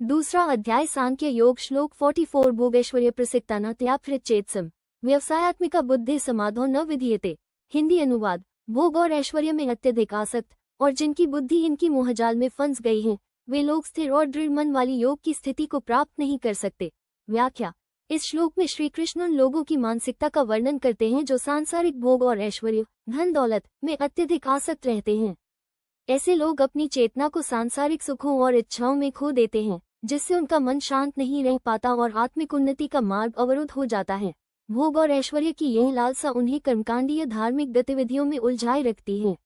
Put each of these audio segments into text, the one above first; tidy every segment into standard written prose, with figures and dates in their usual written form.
दूसरा अध्याय सांख्य योग श्लोक 44 भोगैश्वर्य प्रसिक्ता न त्यापृच्छेत्सम व्यवसायात्मिका बुद्धि समाधो न विधीयते। हिंदी अनुवाद। भोग और ऐश्वर्य में अत्यधिक आसक्त और जिनकी बुद्धि इनकी मोहजाल में फंस गई है, वे लोग स्थिर और दृढ़ मन वाली योग की स्थिति को प्राप्त नहीं कर सकते। व्याख्या। इस श्लोक में श्री कृष्ण उन लोगों की मानसिकता का वर्णन करते हैं जो सांसारिक भोग और ऐश्वर्य, धन दौलत में अत्यधिक आसक्त रहते हैं। ऐसे लोग अपनी चेतना को सांसारिक सुखों और इच्छाओं में खो देते हैं, जिससे उनका मन शांत नहीं रह पाता और आत्मिक उन्नति का मार्ग अवरुद्ध हो जाता है। भोग और ऐश्वर्य की यह लालसा उन्हें कर्मकांडीय धार्मिक गतिविधियों में उलझाए रखती है।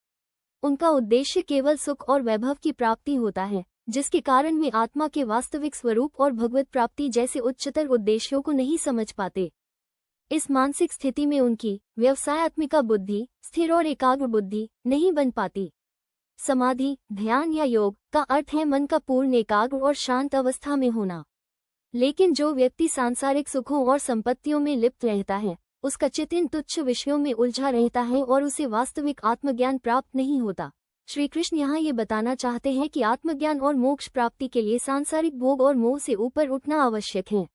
उनका उद्देश्य केवल सुख और वैभव की प्राप्ति होता है, जिसके कारण वे आत्मा के वास्तविक स्वरूप और भगवत प्राप्ति जैसे उच्चतर उद्देश्यों को नहीं समझ पाते। इस मानसिक स्थिति में उनकी व्यवसायात्मिका बुद्धि स्थिर और एकाग्र बुद्धि नहीं बन पाती। समाधि, ध्यान या योग का अर्थ है मन का पूर्ण एकाग्र और शांत अवस्था में होना। लेकिन जो व्यक्ति सांसारिक सुखों और संपत्तियों में लिप्त रहता है, उसका चित्त इन तुच्छ विषयों में उलझा रहता है और उसे वास्तविक आत्मज्ञान प्राप्त नहीं होता। श्री कृष्ण यहाँ ये बताना चाहते हैं कि आत्मज्ञान और मोक्ष प्राप्ति के लिए सांसारिक भोग और मोह से ऊपर उठना आवश्यक है।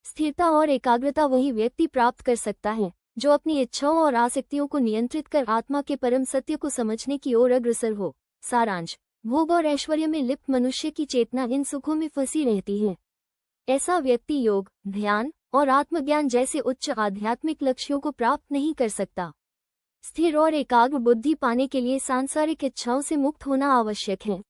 स्थिरता और एकाग्रता वही व्यक्ति प्राप्त कर सकता है जो अपनी इच्छाओं और आसक्तियों को नियंत्रित कर आत्मा के परम सत्य को समझने की ओर अग्रसर हो। सारांश। भोग और ऐश्वर्य में लिप्त मनुष्य की चेतना इन सुखों में फंसी रहती है। ऐसा व्यक्ति योग, ध्यान और आत्मज्ञान जैसे उच्च आध्यात्मिक लक्ष्यों को प्राप्त नहीं कर सकता। स्थिर और एकाग्र बुद्धि पाने के लिए सांसारिक इच्छाओं से मुक्त होना आवश्यक है।